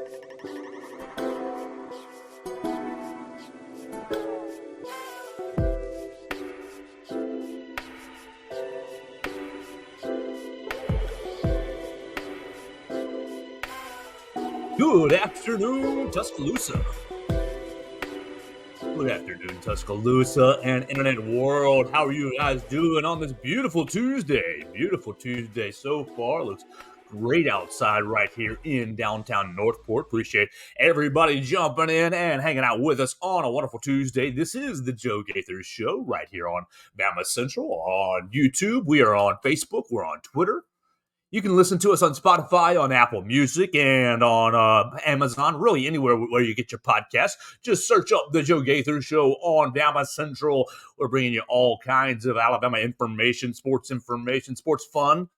Good afternoon, Tuscaloosa. Good afternoon, Tuscaloosa and internet world. How are you guys doing on this beautiful Tuesday? Beautiful Tuesday so far. Looks great outside right here in downtown Northport. Appreciate everybody jumping in and hanging out with us on a wonderful Tuesday. This is the Joe Gaither Show right here on BamaCentral, on YouTube. We are on Facebook. We're on Twitter. You can listen to us on Spotify, on Apple Music, and on Amazon, really anywhere where you get your podcasts. Just search up the Joe Gaither Show on BamaCentral. We're bringing you all kinds of Alabama information, sports fun.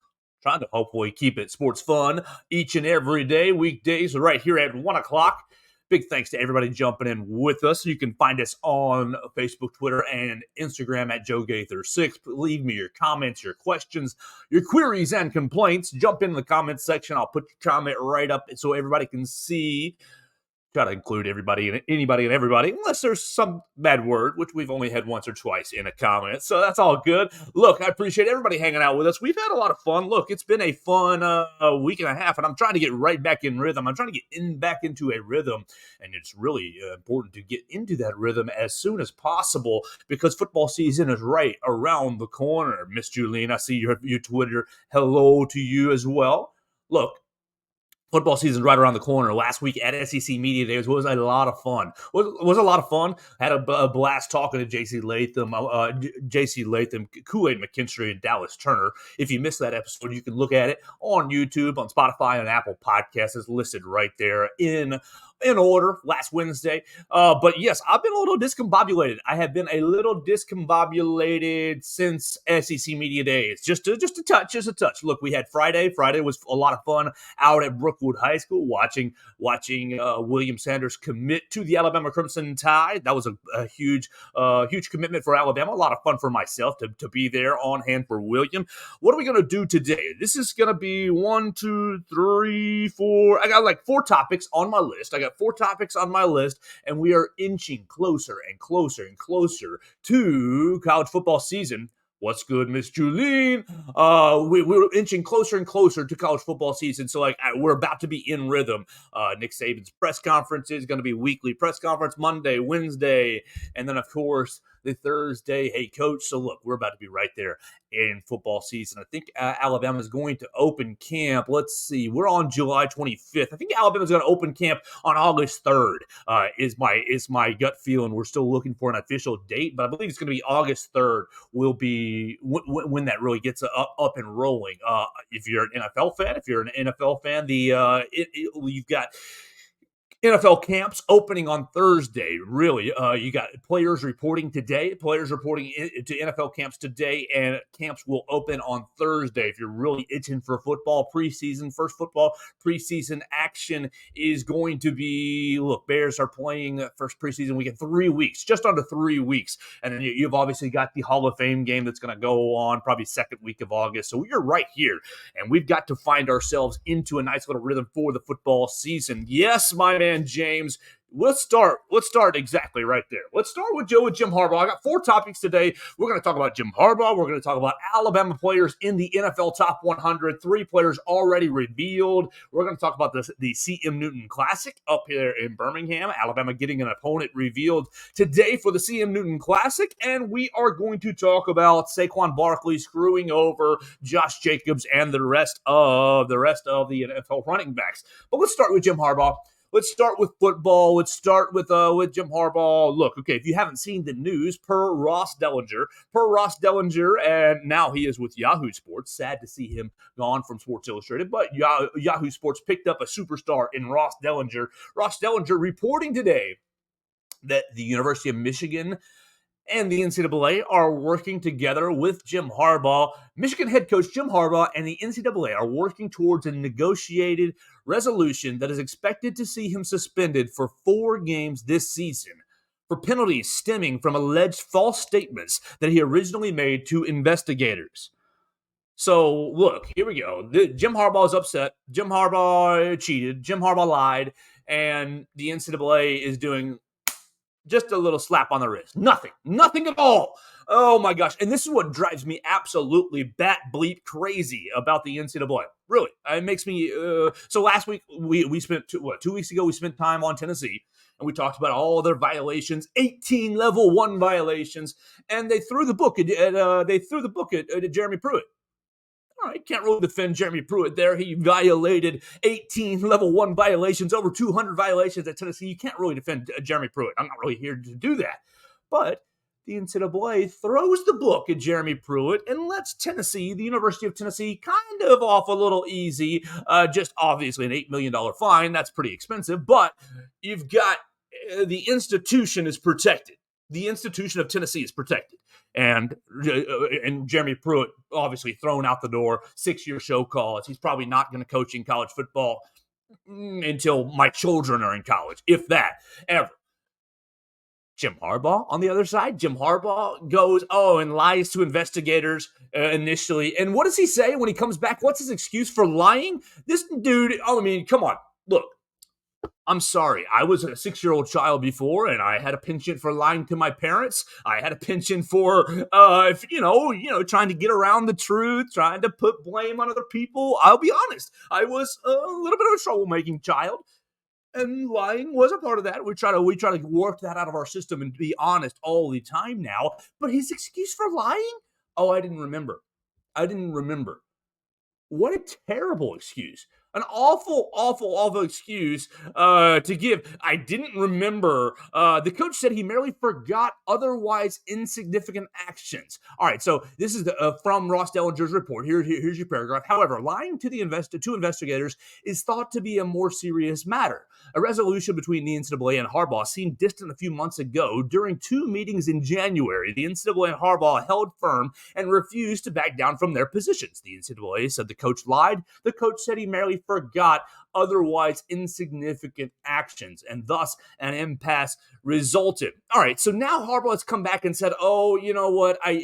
Trying to hopefully keep it sports fun each and every day, weekdays, right here at 1 o'clock. Big thanks to everybody jumping in with us. You can find us on Facebook, Twitter, and Instagram at Joe Gaither6. Leave me your comments, your questions, your queries, and complaints. Jump in the comments section. I'll put your comment right up so everybody can see. Try to include everybody and anybody and everybody, unless there's some bad word, which we've only had once or twice in a comment. So that's all good. Look, I appreciate everybody hanging out with us. We've had a lot of fun. Look, it's been a fun week and a half, and I'm trying to get right back in rhythm. I'm trying to get back into a rhythm, and it's really important to get into that rhythm as soon as possible because football season is right around the corner. Miss Julene, I see your Twitter. Hello to you as well. Look, football season right around the corner. Last week at SEC Media Days was a lot of fun. Was a lot of fun. Had a blast talking to J.C. Latham, Kool-Aid McKinstry, and Dallas Turner. If you missed that episode, you can look at it on YouTube, on Spotify, and Apple Podcasts. It's listed right there in order last Wednesday. But yes, I've been a little discombobulated. I have been a little discombobulated since SEC Media Days. Just a touch. Look, we had Friday. Friday was a lot of fun out at Brookwood High School watching William Sanders commit to the Alabama Crimson Tide. That was a huge commitment for Alabama. A lot of fun for myself to be there on hand for William. What are we going to do today? This is going to be 1, 2, 3, 4. I got like 4 topics on my list. And we are inching closer and closer and closer to college football season. What's good, Miss Julene? We're inching closer and closer to college football season, so we're about to be in rhythm. Nick Saban's press conference is going to be weekly press conference, Monday, Wednesday, and then, of course, the Thursday, hey, coach. So, look, we're about to be right there in football season. I think Alabama is going to open camp. Let's see. We're on July 25th. I think Alabama's going to open camp on August 3rd is my gut feeling. We're still looking for an official date, but I believe it's going to be August 3rd will be when that really gets up and rolling. If you're an NFL fan, you've got NFL camps opening on Thursday. Really, you got players reporting today. Players reporting to NFL camps today, and camps will open on Thursday. If you're really itching for football preseason, first football preseason action is going to be. Look, Bears are playing first preseason week in 3 weeks, just under 3 weeks, and then you've obviously got the Hall of Fame game that's going to go on probably second week of August. So you're right here, and we've got to find ourselves into a nice little rhythm for the football season. Yes, my man James. Let's start exactly right there. Let's start with Jim Harbaugh. I got 4 topics today. We're going to talk about Jim Harbaugh. We're going to talk about Alabama players in the NFL Top 100. 3 players already revealed. We're going to talk about the CM Newton Classic up here in Birmingham. Alabama getting an opponent revealed today for the CM Newton Classic. And we are going to talk about Saquon Barkley screwing over Josh Jacobs and the rest of the NFL running backs. But let's start with Jim Harbaugh. Let's start with football. Let's start with Jim Harbaugh. Look, okay, if you haven't seen the news, per Ross Dellinger, and now he is with Yahoo Sports. Sad to see him gone from Sports Illustrated, but Yahoo Sports picked up a superstar in Ross Dellinger. Ross Dellinger reporting today that the University of Michigan and the NCAA are working together with Jim Harbaugh. Michigan head coach Jim Harbaugh and the NCAA are working towards a negotiated resolution that is expected to see him suspended for 4 games this season for penalties stemming from alleged false statements that he originally made to investigators. So, look, here we go. Jim Harbaugh is upset. Jim Harbaugh cheated. Jim Harbaugh lied. and the NCAA is doing just a little slap on the wrist. Nothing at all. Oh my gosh. And this is what drives me absolutely bat bleep crazy about the NCAA. Really. It makes me, so last week, we spent, 2 weeks ago, we spent time on Tennessee, and we talked about all their violations, 18 level 1 violations, and they threw the book at Jeremy Pruitt. All right, can't really defend Jeremy Pruitt there. He violated 18 level 1 violations, over 200 violations at Tennessee. You can't really defend Jeremy Pruitt. I'm not really here to do that. But the NCAA throws the book at Jeremy Pruitt and lets Tennessee, the University of Tennessee, kind of off a little easy. Just obviously an $8 million fine. That's pretty expensive. But you've got the institution is protected. The institution of Tennessee is protected. And Jeremy Pruitt, obviously thrown out the door, 6-year show cause. He's probably not going to coach in college football until my children are in college, if that, ever. Jim Harbaugh on the other side. Jim Harbaugh goes, and lies to investigators initially. And what does he say when he comes back? What's his excuse for lying? This dude, come on. Look, I'm sorry. I was a 6-year-old child before, and I had a penchant for lying to my parents. I had a penchant for, trying to get around the truth, trying to put blame on other people. I'll be honest. I was a little bit of a troublemaking child, and lying was a part of that. We try to work that out of our system and be honest all the time now. But his excuse for lying? Oh, I didn't remember. What a terrible excuse. An awful excuse to give. I didn't remember. The coach said he merely forgot otherwise insignificant actions. All right, so this is from Ross Dellinger's report. Here's your paragraph. However, lying to two investigators is thought to be a more serious matter. A resolution between the NCAA and Harbaugh seemed distant a few months ago. During 2 meetings in January, the NCAA and Harbaugh held firm and refused to back down from their positions. The NCAA said the coach lied. The coach said he merely forgot otherwise insignificant actions, and thus an impasse resulted. All right, so now Harbaugh has come back and said, "Oh, you know what? I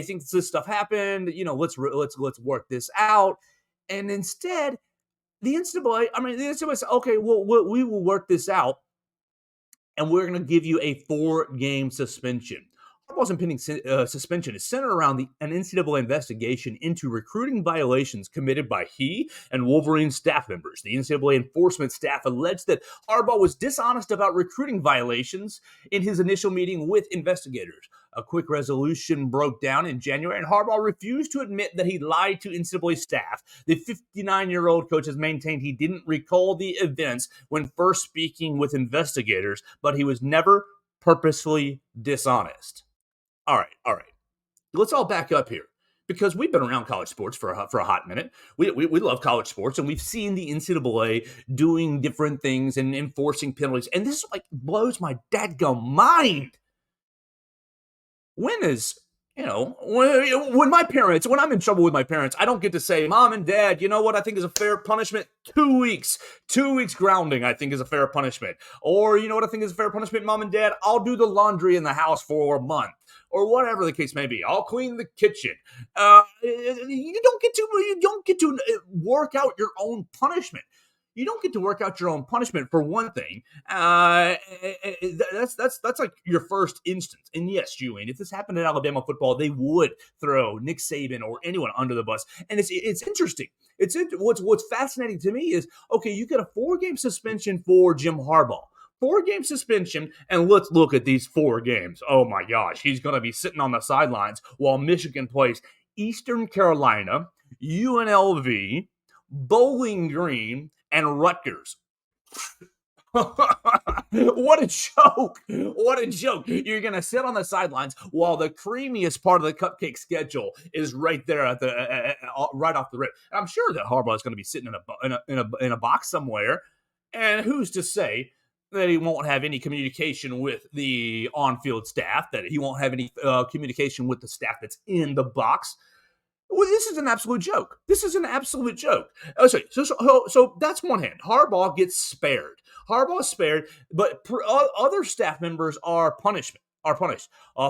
think this stuff happened. Let's work this out." And instead, the NCAA said, "Okay, well, we will work this out, and we're going to give you a 4-game suspension." Harbaugh's impending suspension is centered around an NCAA investigation into recruiting violations committed by he and Wolverine staff members. The NCAA enforcement staff alleged that Harbaugh was dishonest about recruiting violations in his initial meeting with investigators. A quick resolution broke down in January, and Harbaugh refused to admit that he lied to NCAA staff. The 59-year-old coach has maintained he didn't recall the events when first speaking with investigators, but he was never purposefully dishonest. All right. Let's all back up here because we've been around college sports for a hot minute. We love college sports, and we've seen the NCAA doing different things and enforcing penalties. And this blows my dadgum mind. When I'm in trouble with my parents, I don't get to say, "Mom and Dad, you know what I think is a fair punishment? 2 weeks. 2 weeks grounding, I think, is a fair punishment." Or, you know what I think is a fair punishment, Mom and Dad? I'll do the laundry in the house for a month. Or whatever the case may be. I'll clean the kitchen. You don't get to work out your own punishment. You don't get to work out your own punishment for one thing. That's like your first instance. And yes, Julian, if this happened in Alabama football, they would throw Nick Saban or anyone under the bus. And it's interesting. What's fascinating to me is, okay, you get a 4-game suspension for Jim Harbaugh. 4-game suspension, and let's look at these 4 games. Oh my gosh, he's going to be sitting on the sidelines while Michigan plays Eastern Carolina, UNLV, Bowling Green, and Rutgers. What a joke. You're going to sit on the sidelines while the creamiest part of the cupcake schedule is right there at right off the rip. And I'm sure that Harbaugh is going to be sitting in a box somewhere. And who's to say that he won't have any communication with the on-field staff, that he won't have any communication with the staff that's in the box? Well, this is an absolute joke. So that's one hand. Harbaugh gets spared. But other staff members are punished.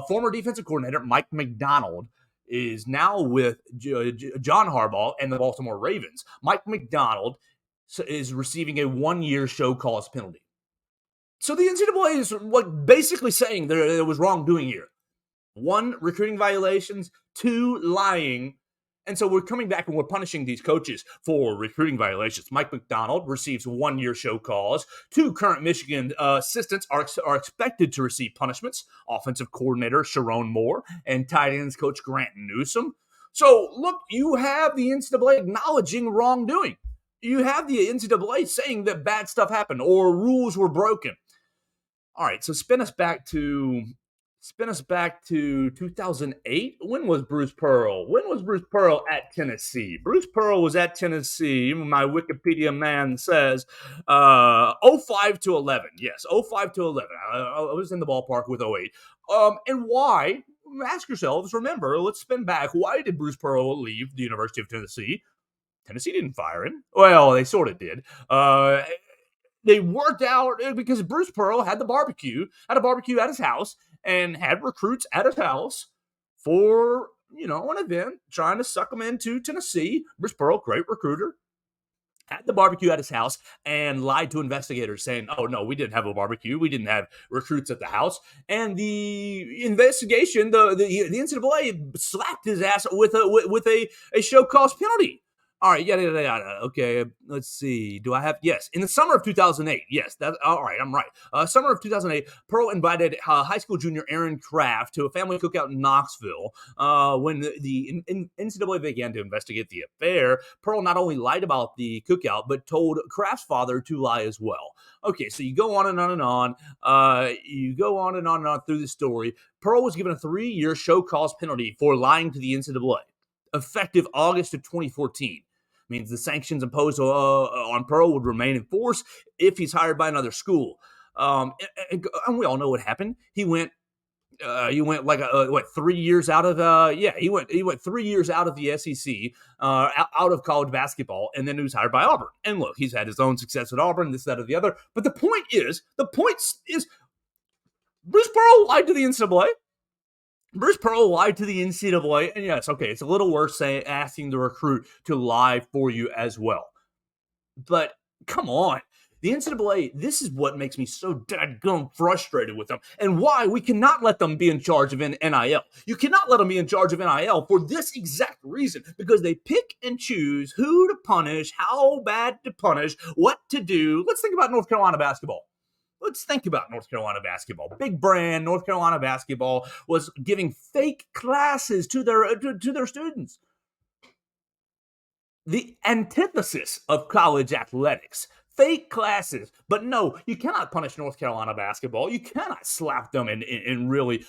Former defensive coordinator Mike Macdonald is now with John Harbaugh and the Baltimore Ravens. Mike Macdonald is receiving a 1-year show cause penalty. So the NCAA is basically saying there was wrongdoing here. 1, recruiting violations. 2, lying. And so we're coming back and we're punishing these coaches for recruiting violations. Mike McDonald receives 1-year show cause. 2 current Michigan assistants are expected to receive punishments. Offensive coordinator Sharon Moore and tight ends coach Grant Newsom. So look, you have the NCAA acknowledging wrongdoing. You have the NCAA saying that bad stuff happened or rules were broken. All right, so spin us back to 2008. When was Bruce Pearl? When was Bruce Pearl at Tennessee? Bruce Pearl was at Tennessee. My Wikipedia man says 05 to 11. Yes, 05 to 11. I was in the ballpark with 08. And why? Ask yourselves, remember, let's spin back. Why did Bruce Pearl leave the University of Tennessee? Tennessee didn't fire him. Well, they sort of did. They worked out because Bruce Pearl had a barbecue at his house and had recruits at his house for, an event, trying to suck them into Tennessee. Bruce Pearl, great recruiter, had the barbecue at his house and lied to investigators saying, oh, no, we didn't have a barbecue. We didn't have recruits at the house. And the investigation, the NCAA slapped his ass with a show cause penalty. All right, yada, yada, yada. Okay, let's see. Do I have? Yes. In the summer of 2008. Yes, that's all right. I'm right. Summer of 2008, Pearl invited high school junior Aaron Kraft to a family cookout in Knoxville. When the NCAA began to investigate the affair, Pearl not only lied about the cookout, but told Kraft's father to lie as well. Okay, so you go on and on and on. You go on and on through the story. Pearl was given a 3-year show cause penalty for lying to the NCAA, effective August of 2014. Means the sanctions imposed on Pearl would remain in force if he's hired by another school. And we all know what happened. He went 3 years out of he went 3 years out of the SEC, out of college basketball, and then he was hired by Auburn. And look, he's had his own success at Auburn, this, that, or the other. But the point is, Bruce Pearl lied to the NCAA. Bruce Pearl lied to the NCAA, and yes, okay, it's a little worse asking the recruit to lie for you as well. But come on, the NCAA, this is what makes me so dadgum frustrated with them, and why we cannot let them be in charge of NIL. You cannot let them be in charge of NIL for this exact reason, because they pick and choose who to punish, how bad to punish, what to do. Let's think about North Carolina basketball. Let's think about North Carolina basketball. Big brand North Carolina basketball was giving fake classes to their students. The antithesis of college athletics. Fake classes. But no, you cannot punish North Carolina basketball. You cannot slap them and really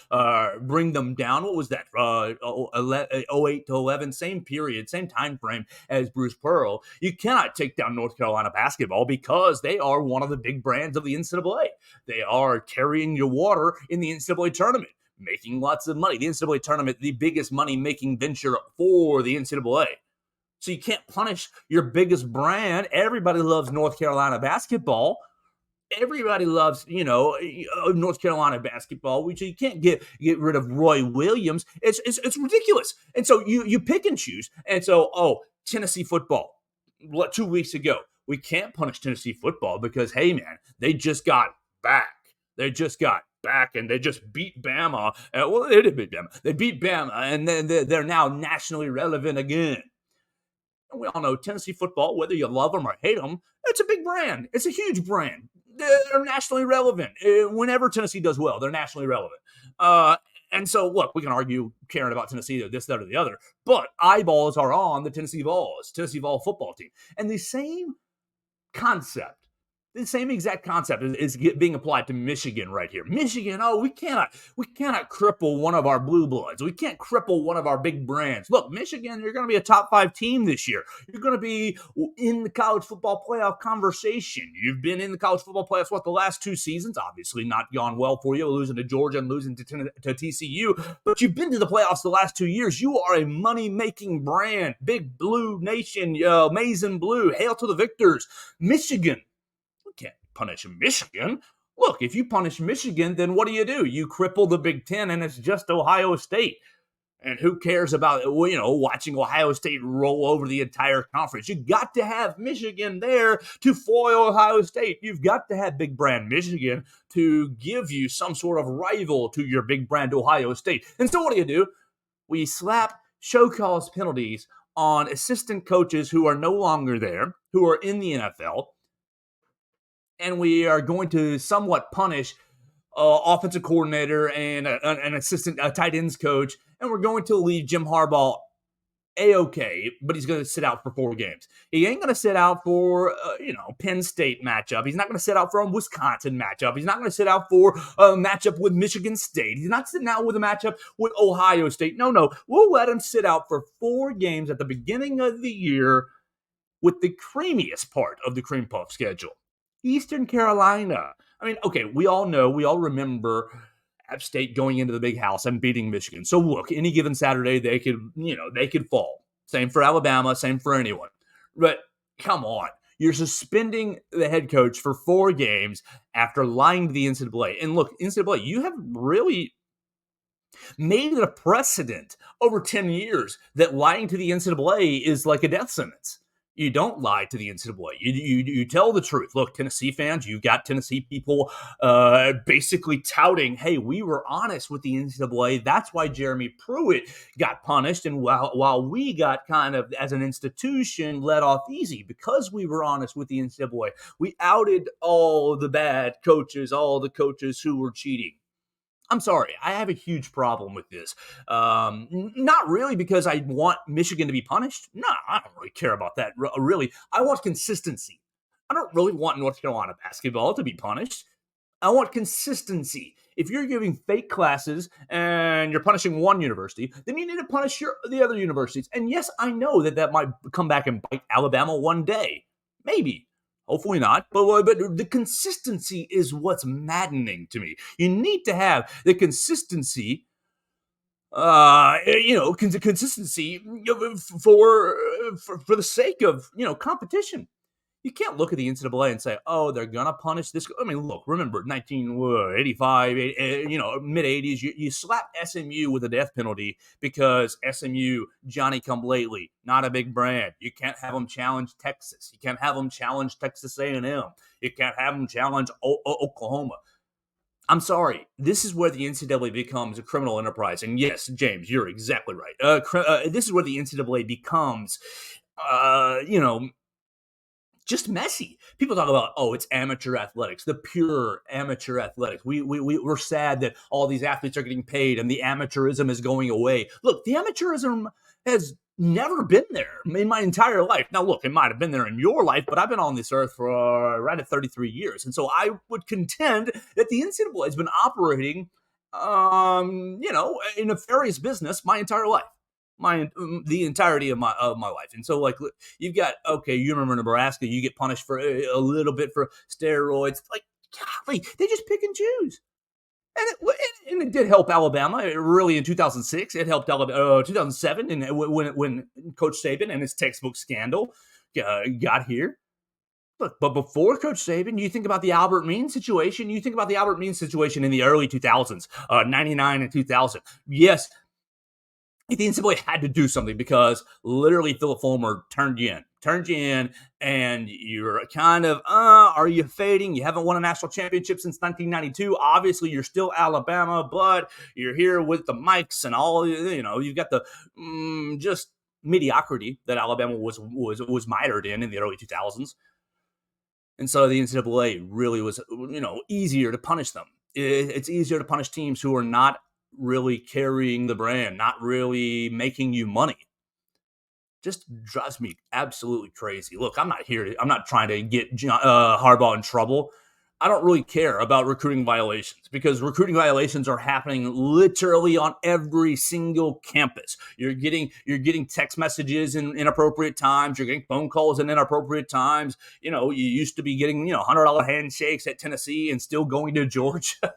bring them down. What was that? 08 to 11, same period, same time frame as Bruce Pearl. You cannot take down North Carolina basketball because they are one of the big brands of the NCAA. They are carrying your water in the NCAA tournament, making lots of money. The NCAA tournament, the biggest money-making venture for the NCAA. So you can't punish your biggest brand. Everybody loves North Carolina basketball. Everybody loves, North Carolina basketball. So you can't get rid of Roy Williams. It's ridiculous. And so you pick and choose. And so, Tennessee football. 2 weeks ago, we can't punish Tennessee football because, hey, man, they just got back. And they just beat Bama. They did beat Bama. They beat Bama, and then they're now nationally relevant again. And we all know Tennessee football, whether you love them or hate them, it's a big brand. It's a huge brand. They're nationally relevant. Whenever Tennessee does well, they're nationally relevant. And so, look, we can argue caring about Tennessee or this, that, or the other, but eyeballs are on the Tennessee Vols football team. And the same exact concept is being applied to Michigan right here. Michigan, we cannot cripple one of our blue bloods. We can't cripple one of our big brands. Look, Michigan, you're going to be a top 5 team this year. You're going to be in the college football playoff conversation. You've been in the college football playoffs, the last 2 seasons? Obviously not gone well for you, losing to Georgia and losing to TCU, but you've been to the playoffs the last 2 years. You are a money-making brand. Big Blue Nation, maize and blue. Hail to the victors. Michigan. Can't punish Michigan. Look, if you punish Michigan, then what do? You cripple the Big Ten, and it's just Ohio State. And who cares about, watching Ohio State roll over the entire conference? You got to have Michigan there to foil Ohio State. You've got to have big brand Michigan to give you some sort of rival to your big brand Ohio State. And so what do? We slap show cause penalties on assistant coaches who are no longer there, who are in the NFL, and we are going to somewhat punish offensive coordinator and an assistant tight ends coach, and we're going to leave Jim Harbaugh A-okay, but he's going to sit out for 4 games. He ain't going to sit out for, Penn State matchup. He's not going to sit out for a Wisconsin matchup. He's not going to sit out for a matchup with Michigan State. He's not sitting out with a matchup with Ohio State. No. We'll let him sit out for 4 games at the beginning of the year with the creamiest part of the cream puff schedule. Eastern Carolina. I mean, okay, we all remember App State going into the big house and beating Michigan. So look, any given Saturday, they could fall. Same for Alabama, same for anyone. But come on, you're suspending the head coach for 4 games after lying to the NCAA. And look, NCAA, you have really made it a precedent over 10 years that lying to the NCAA is like a death sentence. You don't lie to the NCAA. You tell the truth. Look, Tennessee fans, you've got Tennessee people basically touting, hey, we were honest with the NCAA. That's why Jeremy Pruitt got punished. And while we got kind of, as an institution, let off easy because we were honest with the NCAA. We outed all the bad coaches, all the coaches who were cheating. I'm sorry, I have a huge problem with this. Not really because I want Michigan to be punished. No, I don't really care about that. Really, I want consistency. I don't really want North Carolina basketball to be punished. I want consistency. If you're giving fake classes and you're punishing one university, then you need to punish the other universities. And yes, I know that might come back and bite Alabama one day. Maybe. Hopefully not, but the consistency is what's maddening to me. You need to have the consistency, consistency for the sake of competition. You can't look at the NCAA and say, oh, they're going to punish this. I mean, look, remember 1985, mid-'80s, you slap SMU with a death penalty because SMU, Johnny come lately, not a big brand. You can't have them challenge Texas. You can't have them challenge Texas A&M. You can't have them challenge Oklahoma. I'm sorry. This is where the NCAA becomes a criminal enterprise. And yes, James, you're exactly right. This is where the NCAA becomes, just messy. People talk about, oh, it's amateur athletics, the pure amateur athletics. We're sad that all these athletes are getting paid and the amateurism is going away. Look, the amateurism has never been there in my entire life. Now, look, it might have been there in your life, but I've been on this earth for right at 33 years. And so I would contend that the NCAA has been operating, in a nefarious business my entire life. The entirety of my life. And so, like, you've got, okay, you remember Nebraska, you get punished for a little bit for steroids. Like, golly, they just pick and choose. And it did help Alabama. Really, in 2006, it helped Alabama. 2007, and when Coach Saban and his textbook scandal got here. Look, but before Coach Saban, you think about the Albert Means situation. You think about the Albert Means situation in the early 2000s, 99 and 2000. Yes, the NCAA had to do something because literally Philip Fulmer turned you in, and you're kind of, are you fading? You haven't won a national championship since 1992. Obviously, you're still Alabama, but you're here with the mics and all, you've got the just mediocrity that Alabama was mitered in the early 2000s. And so the NCAA really was, easier to punish them. It's easier to punish teams who are not really carrying the brand, not really making you money. Just drives me absolutely crazy. Look, I'm not trying to get Harbaugh in trouble. I don't really care about recruiting violations because recruiting violations are happening literally on every single campus. You're getting text messages in inappropriate times. You're getting phone calls in inappropriate times. You used to be getting, $100 handshakes at Tennessee and still going to Georgia.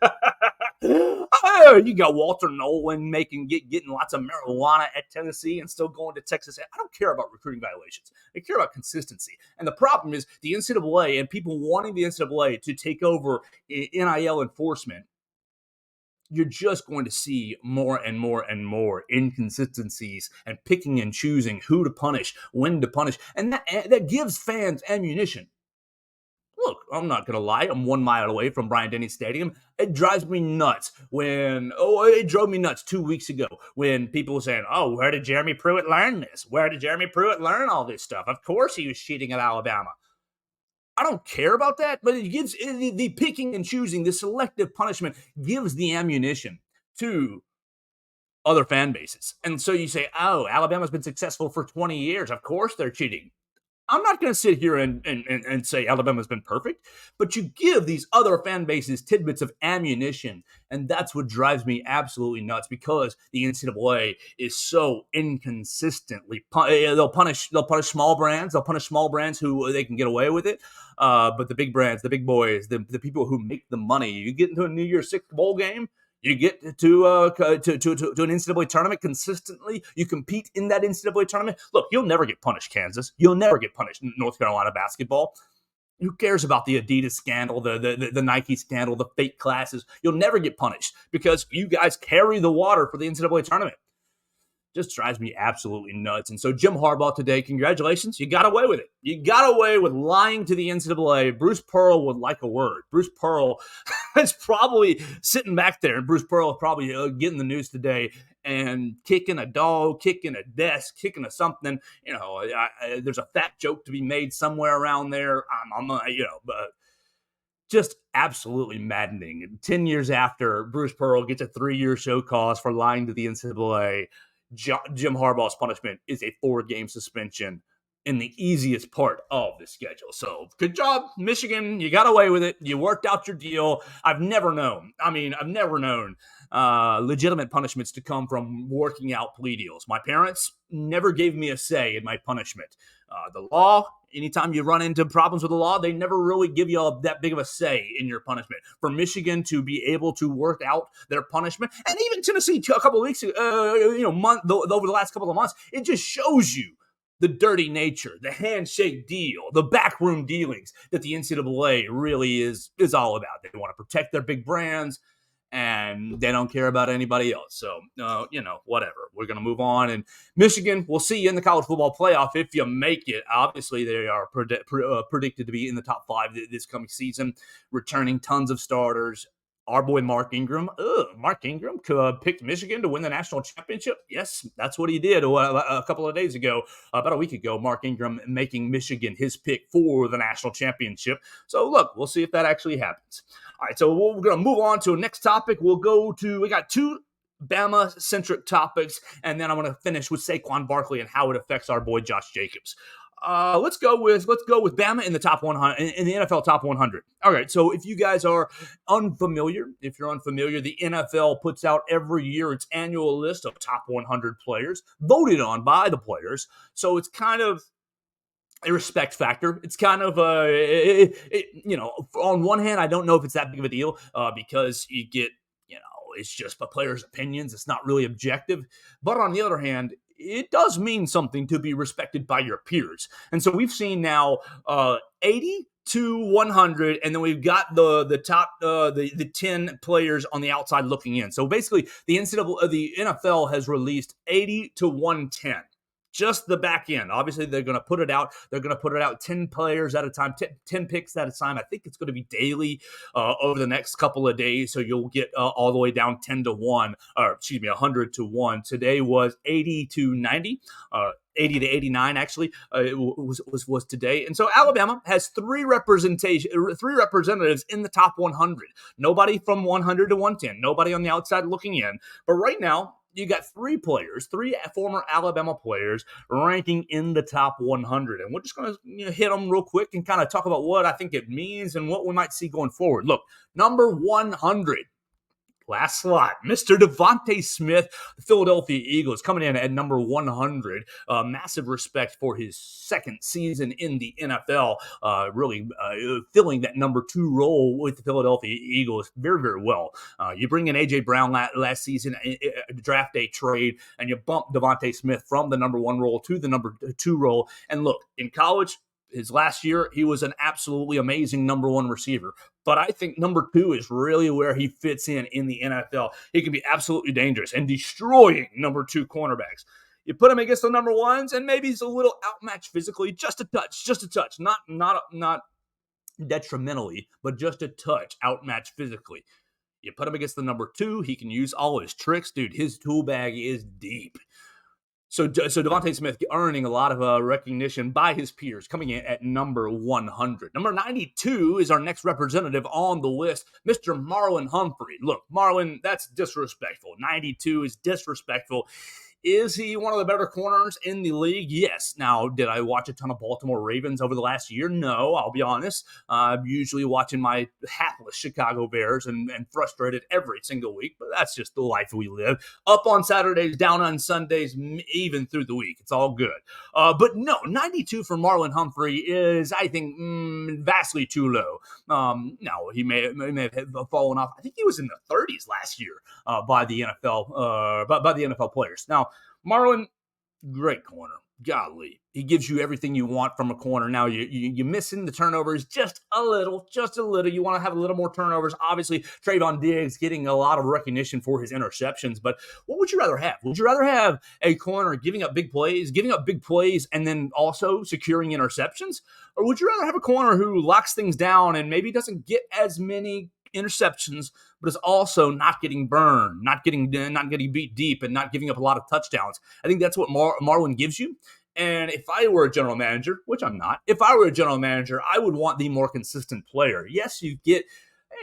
You got Walter Nolan getting lots of marijuana at Tennessee and still going to Texas. I don't care about recruiting violations. I care about consistency. And the problem is the NCAA and people wanting the NCAA to take over NIL enforcement you're just going to see more and more and more inconsistencies and picking and choosing who to punish, when to punish. And that gives fans ammunition. Look, I'm not going to lie. I'm 1 mile away from Bryant-Denny Stadium. It drives me nuts it drove me nuts 2 weeks ago when people were saying, oh, where did Jeremy Pruitt learn this? Where did Jeremy Pruitt learn all this stuff? Of course he was cheating at Alabama. I don't care about that, but it gives the picking and choosing, the selective punishment gives the ammunition to other fan bases. And so you say, oh, Alabama's been successful for 20 years. Of course they're cheating. I'm not going to sit here and say Alabama's been perfect, but you give these other fan bases tidbits of ammunition, and that's what drives me absolutely nuts because the NCAA is so inconsistently. They'll punish small brands. They'll punish small brands who they can get away with it, but the big brands, the big boys, the people who make the money. You get into a New Year's Six bowl game. You get to an NCAA tournament consistently. You compete in that NCAA tournament. Look, you'll never get punished, Kansas. You'll never get punished, North Carolina basketball. Who cares about the Adidas scandal, the Nike scandal, the fake classes? You'll never get punished because you guys carry the water for the NCAA tournament. Just drives me absolutely nuts. And so Jim Harbaugh today, congratulations. You got away with it. You got away with lying to the NCAA. Bruce Pearl would like a word. Bruce Pearl is probably sitting back there, and Bruce Pearl is probably getting the news today and kicking a dog, kicking a desk, kicking a something. There's a fat joke to be made somewhere around there. But just absolutely maddening. And 10 years after, Bruce Pearl gets a 3-year show cause for lying to the NCAA. Jim Harbaugh's punishment is a 4-game suspension in the easiest part of the schedule. So good job, Michigan. You got away with it. You worked out your deal. I've never known legitimate punishments to come from working out plea deals. My parents never gave me a say in my punishment. The law, anytime you run into problems with the law, they never really give you that big of a say in your punishment. For Michigan to be able to work out their punishment, and even Tennessee a couple of weeks ago, over the last couple of months, it just shows you the dirty nature, the handshake deal, the backroom dealings that the NCAA really is all about. They want to protect their big brands, and they don't care about anybody else. So, whatever. We're going to move on. And Michigan, we'll see you in the college football playoff if you make it. Obviously, they are predicted to be in the top 5 this coming season, returning tons of starters. Our boy Mark Ingram. Mark Ingram picked Michigan to win the national championship. Yes, that's what he did a couple of days ago, about a week ago. Mark Ingram making Michigan his pick for the national championship. So, look, we'll see if that actually happens. All right, so we're going to move on to a next topic. We got 2 Bama-centric topics, and then I'm going to finish with Saquon Barkley and how it affects our boy Josh Jacobs. Let's go with Bama in the top 100 in the NFL top 100. All right, so if you guys are unfamiliar, the NFL puts out every year its annual list of top 100 players voted on by the players. So it's kind of a respect factor. It's kind of on one hand, I don't know if it's that big of a deal because you get, it's just the players' opinions. It's not really objective. But on the other hand, it does mean something to be respected by your peers. And so we've seen now 80 to 100, and then we've got the top the 10 players on the outside looking in. So basically, the NFL has released 80 to 110. Just the back end. Obviously, they're going to put it out. They're going to put it out 10 players at a time, 10 picks at a time. I think it's going to be daily over the next couple of days. So you'll get all the way down 10 to 1, 100 to 1. Today was 80 to 90. 80 to 89, actually, it was today. And so Alabama has 3 representatives in the top 100. Nobody from 100 to 110. Nobody on the outside looking in. But right now, you got 3 former Alabama players ranking in the top 100. And we're just going to hit them real quick and kind of talk about what I think it means and what we might see going forward. Look, number 100. Last slot, Mr. Devontae Smith, the Philadelphia Eagles, coming in at number 100. Massive respect for his second season in the NFL, really filling that number 2 role with the Philadelphia Eagles very, very well. You bring in A.J. Brown last season, a draft day trade, and you bump Devontae Smith from the number 1 role to the number 2 role. And look, in college, His last year, he was an absolutely amazing number one receiver. But I think number two is really where he fits in the NFL. He can be absolutely dangerous and destroying number two cornerbacks. You put him against the number ones, and maybe he's a little outmatched physically, just a touch, not detrimentally, but just a touch outmatched physically. You put him against the number two, he can use all his tricks. Dude, his tool bag is deep. So Devontae Smith earning a lot of recognition by his peers, coming in at number 100. Number 92 is our next representative on the list, Mr. Marlon Humphrey. Look, Marlon, that's disrespectful. 92 is disrespectful. Is he one of the better corners in the league? Yes. Now, did I watch a ton of Baltimore Ravens over the last year? No, I'll be honest. I'm usually watching my hapless Chicago Bears and frustrated every single week, but that's just the life we live. Up on Saturdays, down on Sundays, even through the week. It's all good. But no, 92 for Marlon Humphrey is, I think, vastly too low. No, he may have fallen off. I think he was in the 30s last year by the NFL, by the NFL players. Now, Marlon, great corner. Golly, he gives you everything you want from a corner. Now, you're missing the turnovers just a little. You want to have a little more turnovers. Obviously, Trayvon Diggs getting a lot of recognition for his interceptions. But what would you rather have? Would you rather have a corner giving up big plays, and then also securing interceptions? Or would you rather have a corner who locks things down and maybe doesn't get as many interceptions, but is also not getting burned, not getting beat deep, and not giving up a lot of touchdowns? I think that's what Marlon gives you. And if I were a general manager, which I'm not, if I were a general manager, I would want the more consistent player. Yes, you get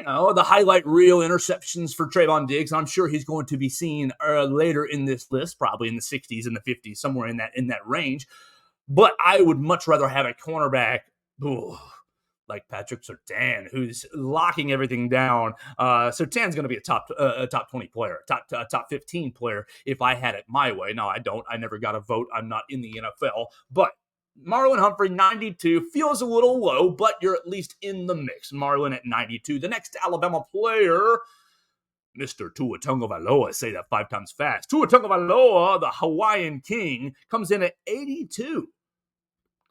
the highlight reel interceptions for Trayvon Diggs. I'm sure he's going to be seen later in this list, probably in the 60s and the 50s, somewhere in that range. But I would much rather have a cornerback like Patrick Surtain, who's locking everything down. Surtain's going to be a top 20 player, top 15 player if I had it my way. No, I don't. I never got a vote. I'm not in the NFL. But Marlon Humphrey, 92, feels a little low, but you're at least in the mix. Marlon at 92. The next Alabama player, Mr. Tua Tagovailoa, say that 5 times fast. Tua Tagovailoa, the Hawaiian King, comes in at 82.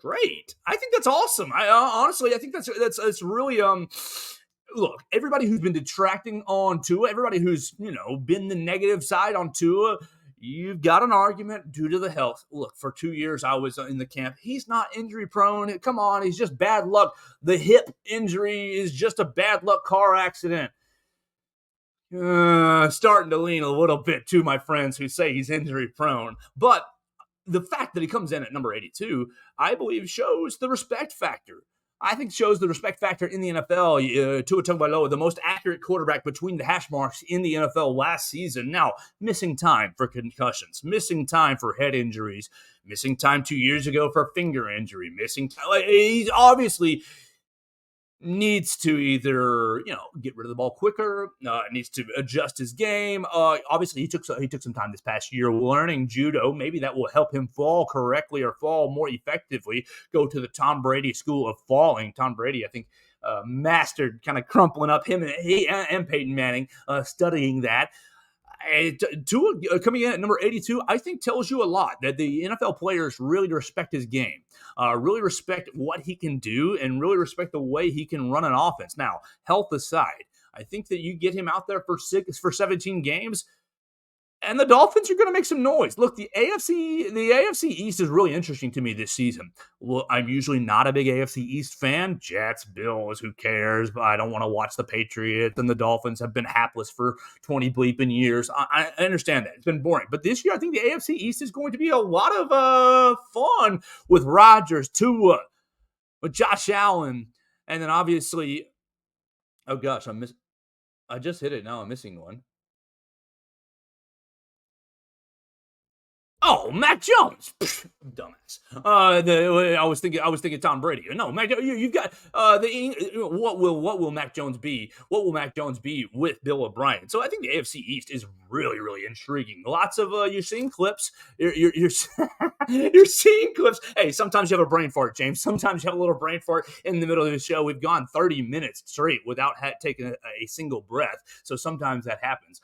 Great. I think that's awesome. Honestly, I think that's really look, everybody who's been detracting on Tua, everybody who's, been the negative side on Tua, you've got an argument due to the health. Look, for 2 years I was in the camp. He's not injury prone. Come on, he's just bad luck. The hip injury is just a bad luck car accident. Starting to lean a little bit to my friends who say he's injury prone. But the fact that he comes in at number 82, I believe, shows the respect factor. I think shows the respect factor in the NFL. Tua Tagovailoa, the most accurate quarterback between the hash marks in the NFL last season. Now, missing time for concussions, missing time for head injuries, missing time 2 years ago for finger injury, missing time. He's obviously needs to either, get rid of the ball quicker, needs to adjust his game. Obviously, he took some time this past year learning judo. Maybe that will help him fall correctly or fall more effectively. Go to the Tom Brady school of falling. Tom Brady, I think, mastered kind of crumpling up him and Peyton Manning, studying that. Tua coming in at number 82, I think tells you a lot that the NFL players really respect his game, really respect what he can do, and really respect the way he can run an offense. Now, health aside, I think that you get him out there for 17 games, and the Dolphins are going to make some noise. Look, the AFC East is really interesting to me this season. Well, I'm usually not a big AFC East fan. Jets, Bills, who cares? But I don't want to watch the Patriots, and the Dolphins have been hapless for 20 bleeping years. I understand that. It's been boring. But this year, I think the AFC East is going to be a lot of fun with Rodgers, Tua, with Josh Allen, and then obviously, oh gosh, I just hit it. Now I'm missing one. Oh, Mac Jones, dumbass. I was thinking Tom Brady. No, Mac, you've got what will Mac Jones be? What will Mac Jones be with Bill O'Brien? So I think the AFC East is really, really intriguing. Lots of you're seeing clips. You're you're seeing clips. Hey, sometimes you have a brain fart, James. Sometimes you have a little brain fart in the middle of the show. We've gone 30 minutes straight without taking a single breath. So sometimes that happens.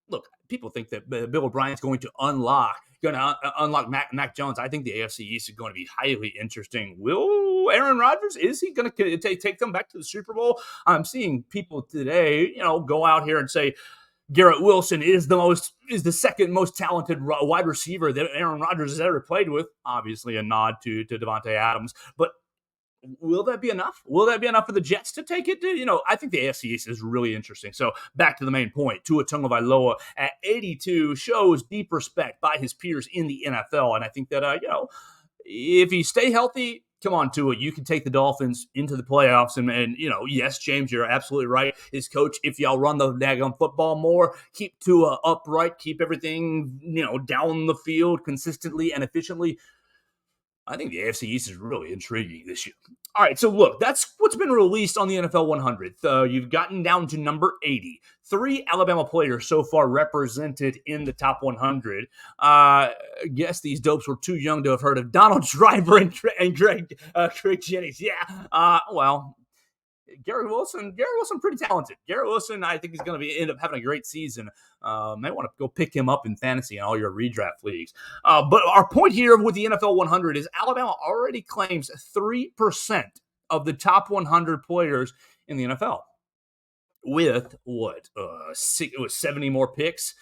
look, people think that Bill O'Brien's going to unlock Mac Jones. I think the AFC East is going to be highly interesting. Will Aaron Rodgers, is he going to take them back to the Super Bowl? I'm seeing people today, go out here and say Garrett Wilson is the second most talented wide receiver that Aaron Rodgers has ever played with. Obviously, a nod to Devontae Adams, but will that be enough? Will that be enough for the Jets to take it? I think the AFC East is really interesting. So back to the main point. Tua Tagovailoa at 82 shows deep respect by his peers in the NFL, and I think that if you stay healthy, come on, Tua, you can take the Dolphins into the playoffs. And yes, James, you're absolutely right. His coach, if y'all run the daggone football more, keep Tua upright, keep everything, down the field consistently and efficiently, I think the AFC East is really intriguing this year. All right, so look, that's what's been released on the NFL 100. You've gotten down to number 80. 3 Alabama players so far represented in the top 100. Guess these dopes were too young to have heard of Donald Driver and Craig Jennings. Yeah, well, Garrett Wilson, pretty talented. Garrett Wilson, I think he's going to end up having a great season. Might want to go pick him up in fantasy and all your redraft leagues. But our point here with the NFL 100 is Alabama already claims 3% of the top 100 players in the NFL. With what? It was 70 more picks.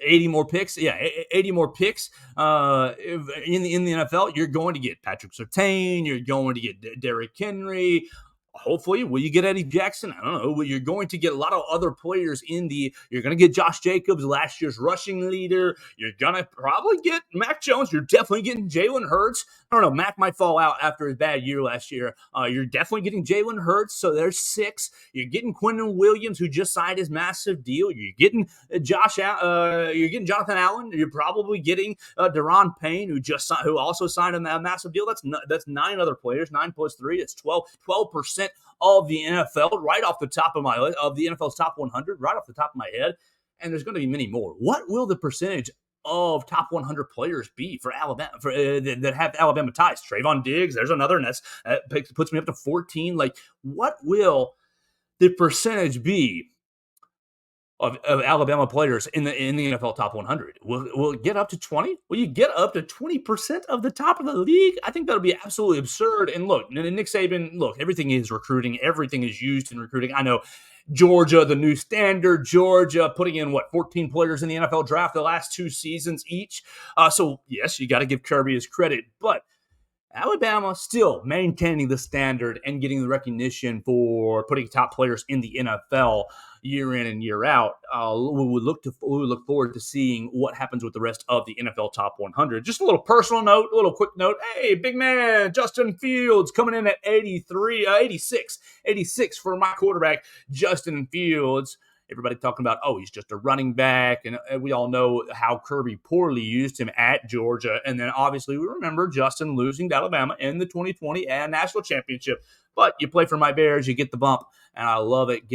80 more picks. Yeah, 80 more picks in the NFL. You're going to get Patrick Surtain. You're going to get Derrick Henry. Hopefully, will you get Eddie Jackson? I don't know. You're going to get a lot of other players you're going to get Josh Jacobs, last year's rushing leader. You're going to probably get Mac Jones. You're definitely getting Jalen Hurts. I don't know. Mac might fall out after his bad year last year. You're definitely getting Jalen Hurts. So there's 6. You're getting Quentin Williams, who just signed his massive deal. You're getting you're getting Jonathan Allen. You're probably getting Deron Payne, who also signed a massive deal. That's 9 other players. 9 plus 3. It's 12% of the NFL right off the top of my list, of the NFL's top 100, right off the top of my head. And there's going to be many more. What will the percentage of top 100 players be for Alabama that have Alabama ties? Trayvon Diggs, there's another, and that puts me up to 14. Like, what will the percentage be of Alabama players in the NFL top 100? Will it get up to 20? Will you get up to 20% of the top of the league? I think that'll be absolutely absurd. And look, Nick Saban, everything is recruiting. Everything is used in recruiting. I know Georgia, the new standard, Georgia putting in 14 players in the NFL draft the last 2 seasons each. So yes, you got to give Kirby his credit, but Alabama still maintaining the standard and getting the recognition for putting top players in the NFL year in and year out. We would look forward to seeing what happens with the rest of the NFL top 100. Just a little personal note, a little quick note. Hey, big man, Justin Fields coming in at 86 for my quarterback, Justin Fields. Everybody talking about, he's just a running back. And we all know how Kirby poorly used him at Georgia. And then obviously we remember Justin losing to Alabama in the 2020 national championship. But you play for my Bears, you get the bump. And I love it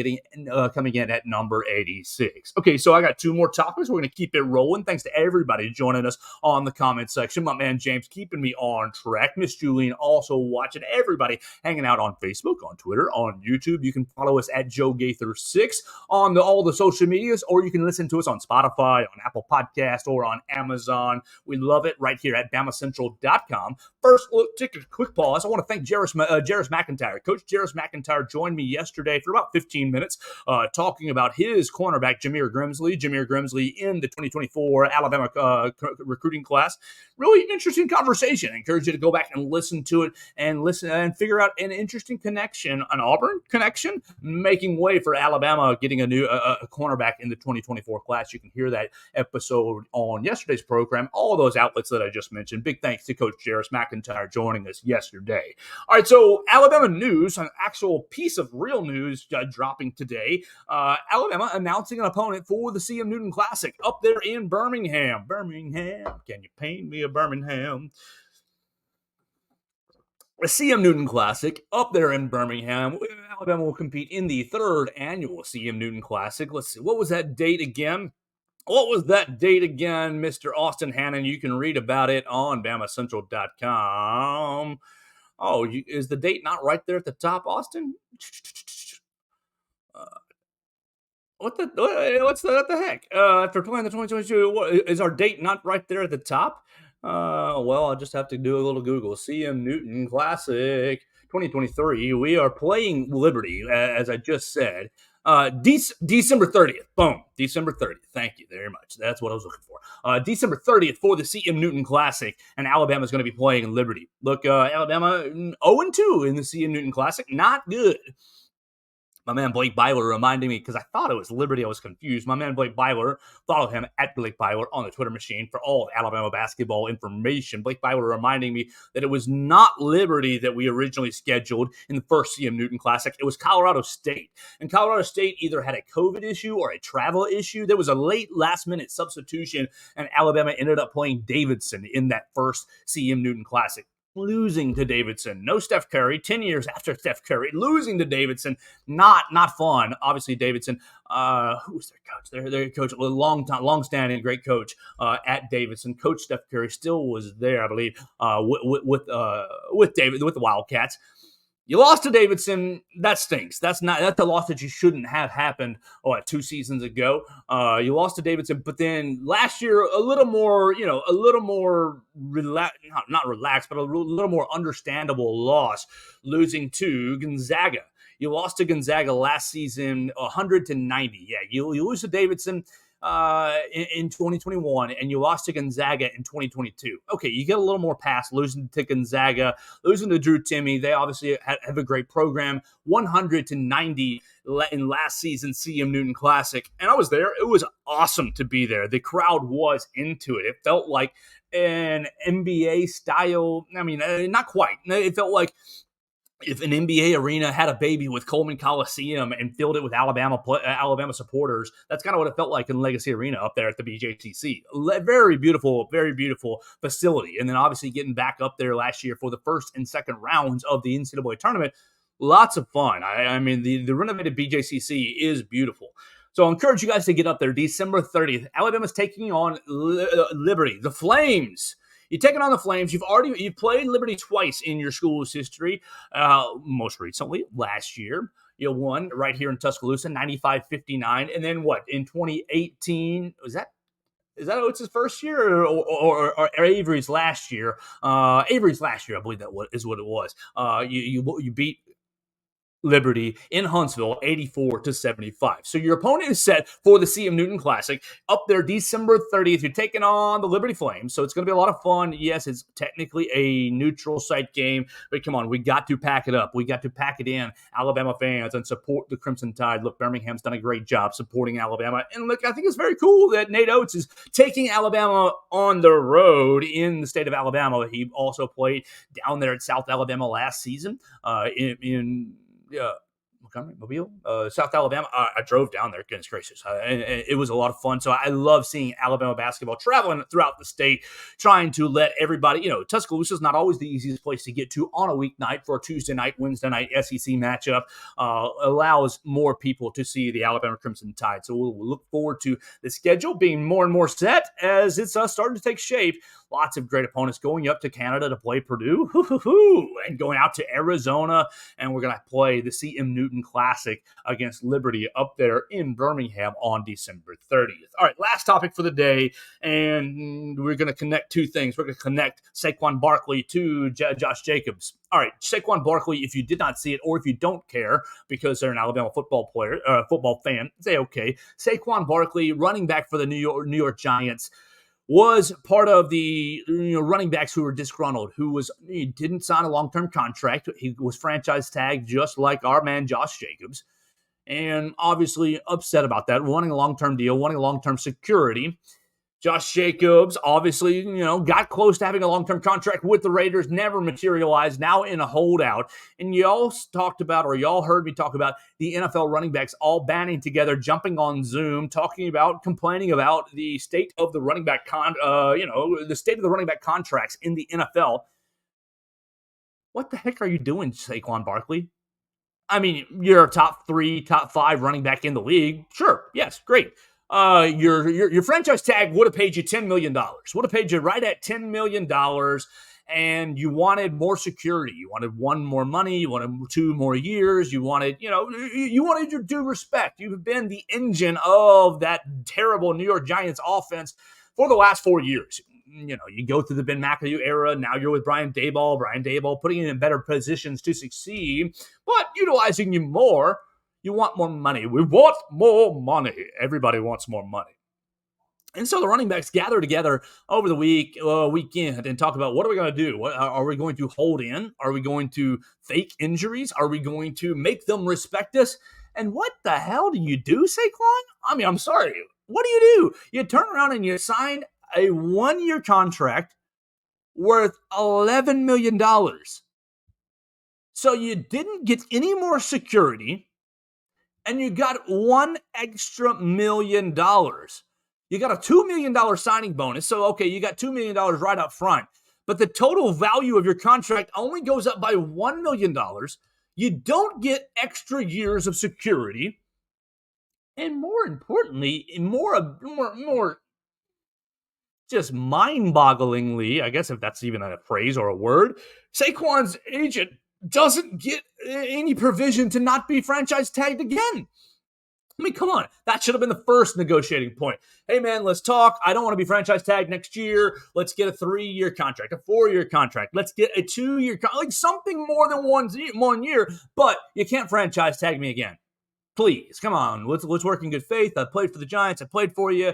coming in at number 86. Okay, so I got 2 more topics. We're going to keep it rolling. Thanks to everybody joining us on the comment section. My man James keeping me on track. Miss Julian also watching. Everybody hanging out on Facebook, on Twitter, on YouTube. You can follow us at Joe Gaither 6 on all the social medias, or you can listen to us on Spotify, on Apple Podcast, or on Amazon. We love it right here at BamaCentral.com. First, take a quick pause. I want to thank Jarris McIntyre. Coach Jarris McIntyre joined me yesterday for about 15 minutes talking about his cornerback, Jameer Grimsley. Jameer Grimsley in the 2024 Alabama recruiting class. Really interesting conversation. I encourage you to go back and listen to it and figure out an interesting connection, an Auburn connection, making way for Alabama getting a new cornerback in the 2024 class. You can hear that episode on yesterday's program, all those outlets that I just mentioned. Big thanks to Coach Jarris McIntyre joining us yesterday. All right, so Alabama news, an actual piece of real news dropping today. Alabama announcing an opponent for the CM Newton Classic up there in Birmingham. Birmingham, can you paint me a Birmingham? The CM Newton Classic up there in Birmingham. Alabama will compete in the 3rd annual CM Newton Classic. Let's see, what was that date again? Mr. Austin Hannon? You can read about it on BamaCentral.com. Is the date not right there at the top, Austin? What the heck? After playing the 2022, is our date not right there at the top? Well, I'll just have to do a little Google. CM Newton Classic 2023. We are playing Liberty, as I just said. December 30th. Boom. December 30th. Thank you very much. That's what I was looking for. December 30th for the CM Newton Classic, and Alabama's going to be playing Liberty. Look, Alabama 0-2 in the CM Newton Classic. Not good. My man Blake Byler reminding me, because I thought it was Liberty. I was confused. My man Blake Byler, follow him at Blake Byler on the Twitter machine for all of Alabama basketball information. Blake Byler reminding me that it was not Liberty that we originally scheduled in the first CM Newton Classic. It was Colorado State. And Colorado State either had a COVID issue or a travel issue. There was a late last-minute substitution, and Alabama ended up playing Davidson in that first CM Newton Classic. Losing to Davidson. No Steph Curry. 10 years after Steph Curry. Losing to Davidson. Not fun. Obviously, Davidson, who was their coach? Their coach, a long-standing great coach at Davidson. Coach Steph Curry still was there, I believe, with the Wildcats. You lost to Davidson. That stinks. That's a loss that you shouldn't have happened 2 seasons ago. You lost to Davidson, but then last year a little more not relaxed, but a little more understandable loss, losing to Gonzaga. You lost to Gonzaga last season, 100-90. Yeah, you lose to Davidson in 2021, and you lost to Gonzaga in 2022. Okay, you get a little more pass losing to Gonzaga, losing to Drew Timme. They obviously have a great program. 100-90 in last season's CM Newton Classic, and I was there. It was awesome to be there. The crowd was into it. It felt like an NBA style. I mean, not quite. It felt like if an NBA arena had a baby with Coleman Coliseum and filled it with Alabama supporters. That's kind of what it felt like in Legacy Arena up there at the BJTC. Very beautiful facility. And then obviously getting back up there last year for the first and second rounds of the NCAA tournament. Lots of fun. I mean, the renovated BJCC is beautiful. So I encourage you guys to get up there December 30th. Alabama's taking on Liberty, the Flames. You're taking on the Flames. You've played Liberty twice in your school's history. Most recently, last year, you won right here in Tuscaloosa, 95-59. And then what? In 2018, is that Oates' first year or Avery's last year? Avery's last year, I believe is what it was. You beat Liberty in Huntsville, 84-75. So your opponent is set for the CM Newton Classic up there December 30th. You're taking on the Liberty Flames, so it's going to be a lot of fun. Yes, it's technically a neutral site game, but come on, we got to pack it up. We got to pack it in, Alabama fans, and support the Crimson Tide. Look, Birmingham's done a great job supporting Alabama, and look, I think it's very cool that Nate Oates is taking Alabama on the road in the state of Alabama. He also played down there at South Alabama last season in Montgomery, Mobile, South Alabama. I drove down there, goodness gracious, and it was a lot of fun. So I love seeing Alabama basketball traveling throughout the state, trying to let everybody, Tuscaloosa is not always the easiest place to get to on a weeknight for a Tuesday night, Wednesday night SEC matchup, allows more people to see the Alabama Crimson Tide. So we'll look forward to the schedule being more and more set as it's starting to take shape. Lots of great opponents going up to Canada to play Purdue, and going out to Arizona, and we're going to play the CM Newton Classic against Liberty up there in Birmingham on December 30th. All right, last topic for the day, and we're going to connect two things. We're going to connect Saquon Barkley to Josh Jacobs. All right, Saquon Barkley, if you did not see it or if you don't care because they're an Alabama football fan, say okay. Saquon Barkley, running back for the New York Giants, was part of the running backs who were disgruntled, he didn't sign a long-term contract. He was franchise tagged just like our man Josh Jacobs, and obviously upset about that, wanting a long-term deal, wanting a long-term security. Josh Jacobs obviously, got close to having a long-term contract with the Raiders, never materialized, now in a holdout. And y'all heard me talk about the NFL running backs all banding together, jumping on Zoom, complaining about the state of the running back the state of the running back contracts in the NFL. What the heck are you doing, Saquon Barkley? I mean, you're a top 3, top 5 running back in the league. Sure, yes, great. Your franchise tag would have paid you $10 million. Would have paid you right at $10 million. and you wanted more security. You wanted one more money. You wanted 2 more years. You wanted, you wanted your due respect. You've been the engine of that terrible New York Giants offense for the last 4 years. You go through the Ben McAdoo era. Now you're with Brian Daboll, putting you in better positions to succeed, but utilizing you more. You want more money. We want more money. Everybody wants more money. And so the running backs gather together over the weekend and talk about what are we going to do? Are we going to hold in? Are we going to fake injuries? Are we going to make them respect us? And what the hell do you do, Saquon? I mean, I'm sorry. What do? You turn around and you sign a 1-year contract worth $11 million. So you didn't get any more security, and you got $1 extra million. You got a $2 million signing bonus. So, okay, you got $2 million right up front. But the total value of your contract only goes up by $1 million. You don't get extra years of security. And more importantly, more just mind-bogglingly, I guess if that's even a phrase or a word, Saquon's agent doesn't get any provision to not be franchise tagged again. I mean, come on. That should have been the first negotiating point. Hey, man, let's talk. I don't want to be franchise tagged next year. Let's get a 3-year contract, a 4-year contract. Let's get a 2-year contract, like something more than 1 year, but you can't franchise tag me again. Please, come on. Let's work in good faith. I played for the Giants. I played for you.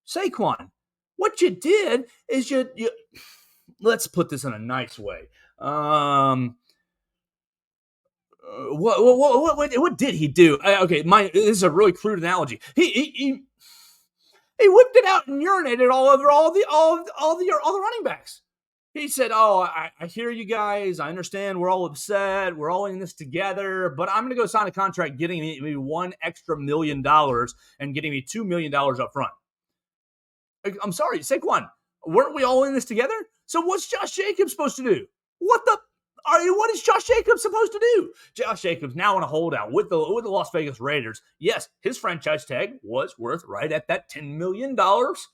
Saquon, what you did is you let's put this in a nice way. What did he do? Okay, this is a really crude analogy. He whipped it out and urinated all over all the running backs. He said, "Oh, I hear you guys. I understand. We're all upset. We're all in this together. But I'm going to go sign a contract, getting me $1 extra million and getting me $2 million up front." I'm sorry, Saquon. Weren't we all in this together? So what's Josh Jacobs supposed to do? What is Josh Jacobs supposed to do? Josh Jacobs now on a holdout with the Las Vegas Raiders. Yes, his franchise tag was worth right at that $10 million.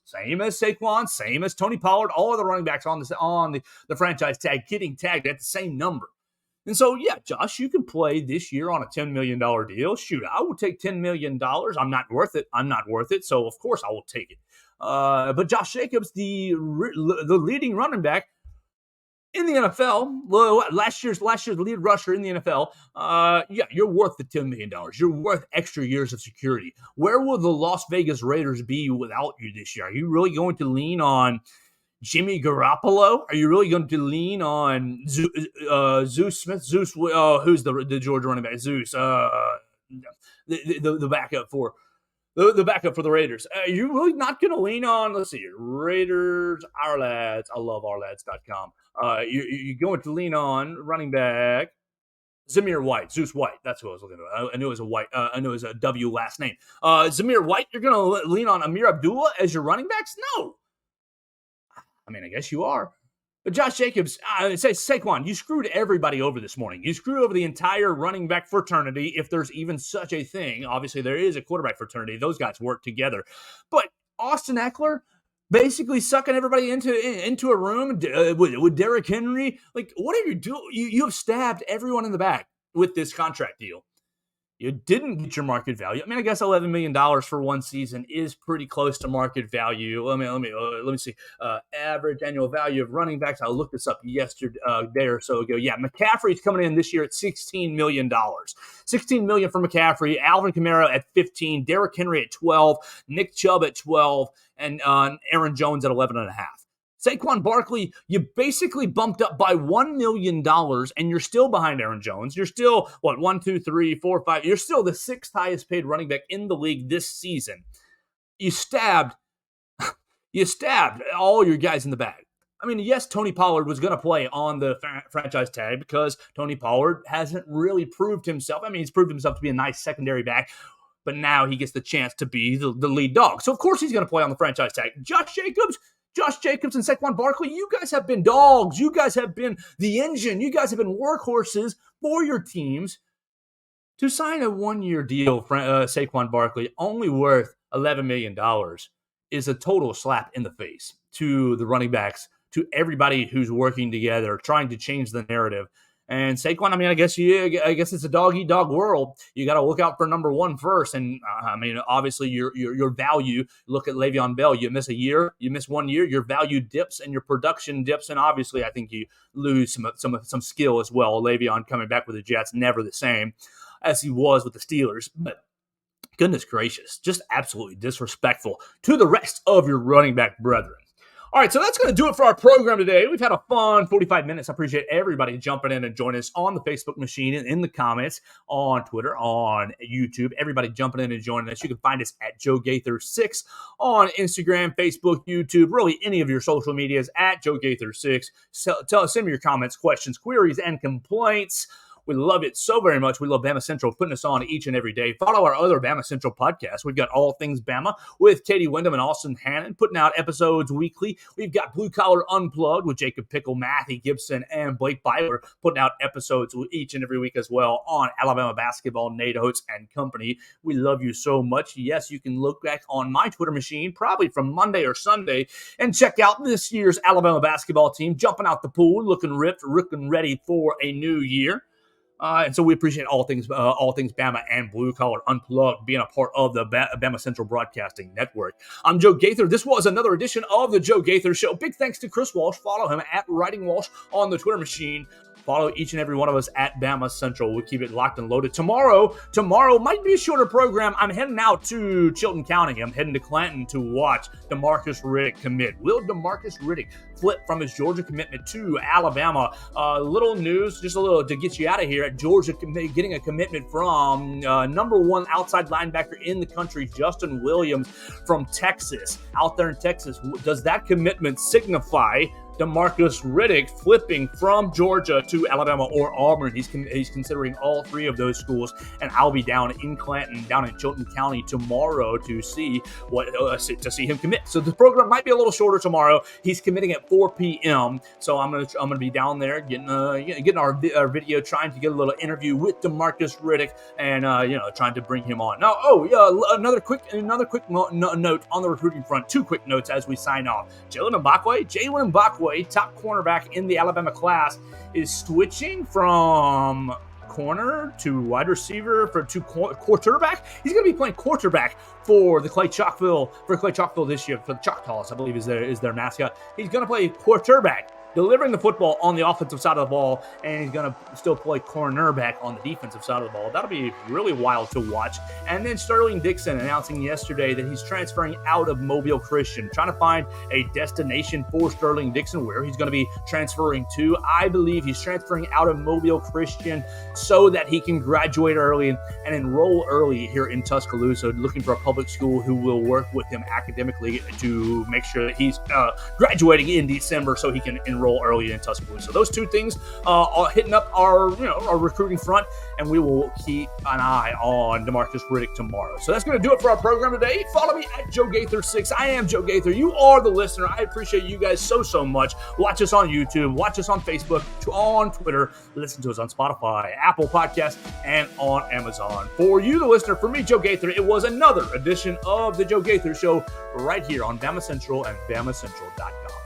Same as Saquon, same as Tony Pollard, all of the running backs on the franchise tag getting tagged at the same number. And so, yeah, Josh, you can play this year on a $10 million deal. Shoot, I will take $10 million. I'm not worth it. So, of course, I will take it. But Josh Jacobs, the leading running back in the NFL, last year's lead rusher in the NFL, you're worth the $10 million. You're worth extra years of security. Where will the Las Vegas Raiders be without you this year? Are you really going to lean on Jimmy Garoppolo? Are you really going to lean on Zeus Smith? Who's the Georgia running back? Zeus, the backup for the backup for the Raiders. Are you really not going to lean on, let's see here, Raiders, our lads. I love ourlads.com. You're going to lean on running back Zamir White, Zeus White. That's who I was looking at. I knew it was a White. I knew it was a W last name. Zamir White. You're going to lean on Amir Abdullah as your running backs? No. I mean, I guess you are. But Josh Jacobs, Saquon, you screwed everybody over this morning. You screwed over the entire running back fraternity, if there's even such a thing. Obviously, there is a quarterback fraternity. Those guys work together. But Austin Eckler basically sucking everybody into a room with Derrick Henry. Like, what are you doing? You have stabbed everyone in the back with this contract deal. You didn't get your market value. I mean, I guess $11 million for one season is pretty close to market value. Let me see. Average annual value of running backs. I looked this up yesterday, day or so ago. Yeah, McCaffrey's coming in this year at $16 million. $16 million for McCaffrey. Alvin Kamara at 15. Derrick Henry at 12. Nick Chubb at 12. And Aaron Jones at 11.5. Saquon Barkley, you basically bumped up by $1 million, and you're still behind Aaron Jones. You're still, 1, 2, 3, 4, 5. You're still the 6th highest paid running back in the league this season. You stabbed all your guys in the back. I mean, yes, Tony Pollard was going to play on the franchise tag because Tony Pollard hasn't really proved himself. I mean, he's proved himself to be a nice secondary back, but now he gets the chance to be the lead dog. So, of course, he's going to play on the franchise tag. Josh Jacobs and Saquon Barkley, you guys have been dogs. You guys have been the engine. You guys have been workhorses for your teams. To sign a 1-year deal, Saquon Barkley, only worth $11 million, is a total slap in the face to the running backs to everybody who's working together, trying to change the narrative. And Saquon, I mean, I guess it's a dog-eat-dog world. You got to look out for number one first. And I mean, obviously, your value. Look at Le'Veon Bell. You miss 1 year, your value dips and your production dips. And obviously, I think you lose some skill as well. Le'Veon coming back with the Jets, never the same as he was with the Steelers. But goodness gracious, just absolutely disrespectful to the rest of your running back brethren. All right, so that's going to do it for our program today. We've had a fun 45 minutes. I appreciate everybody jumping in and joining us on the Facebook machine and in the comments, on Twitter, on YouTube. Everybody jumping in and joining us. You can find us at Joe Gaither 6 on Instagram, Facebook, YouTube, really any of your social medias at Joe Gaither 6. So, send me your comments, questions, queries, and complaints. We love it so very much. We love BamaCentral putting us on each and every day. Follow our other BamaCentral podcasts. We've got All Things Bama with Katie Wyndham and Austin Hannon putting out episodes weekly. We've got Blue Collar Unplugged with Jacob Pickle, Matthew Gibson, and Blake Byler putting out episodes each and every week as well on Alabama basketball, Nate Oates and company. We love you so much. Yes, you can look back on my Twitter machine probably from Monday or Sunday and check out this year's Alabama basketball team jumping out the pool, looking ripped, looking ready for a new year. And so we appreciate all things Bama and Blue Collar Unplugged being a part of the BamaCentral Broadcasting Network. I'm Joe Gaither. This was another edition of the Joe Gaither Show. Big thanks to Chris Walsh. Follow him at Writing Walsh on the Twitter machine. Follow each and every one of us at BamaCentral. We'll keep it locked and loaded. Tomorrow might be a shorter program. I'm heading out to Chilton County. I'm heading to Clanton to watch DeMarcus Riddick commit. Will DeMarcus Riddick flip from his Georgia commitment to Alabama? Little news, just a little to get you out of here. At Georgia getting a commitment from number one outside linebacker in the country, Justin Williams from Texas, out there in Texas. Does that commitment signify DeMarcus Riddick flipping from Georgia to Alabama or Auburn? He's considering all three of those schools, and I'll be down in Clanton, down in Chilton County tomorrow to see him commit. So the program might be a little shorter tomorrow. He's committing at 4 p.m. So I'm gonna be down there getting our video, trying to get a little interview with DeMarcus Riddick, and trying to bring him on. Now, another quick note on the recruiting front. Two quick notes as we sign off. Jalen Mbakwe, top cornerback in the Alabama class, is switching from corner to wide receiver to quarterback. He's going to be playing quarterback for the Clay Chalkville this year, for the Choctaws, I believe is their mascot. He's going to play quarterback, delivering the football on the offensive side of the ball, and he's going to still play cornerback on the defensive side of the ball. That'll be really wild to watch. And then Sterling Dixon announcing yesterday that he's transferring out of Mobile Christian, trying to find a destination for Sterling Dixon, where he's going to be transferring to. I believe he's transferring out of Mobile Christian so that he can graduate early and enroll early here in Tuscaloosa, looking for a public school who will work with him academically to make sure that he's graduating in December so he can enroll early in Tuscaloosa. So those two things are hitting up our recruiting front, and we will keep an eye on DeMarcus Riddick tomorrow. So that's going to do it for our program today. Follow me at Joe Gaither 6. I am Joe Gaither. You are the listener. I appreciate you guys so much. Watch us on YouTube. Watch us on Facebook, on Twitter. Listen to us on Spotify, Apple Podcasts, and on Amazon. For you, the listener, for me, Joe Gaither, it was another edition of the Joe Gaither Show right here on BamaCentral and BamaCentral.com.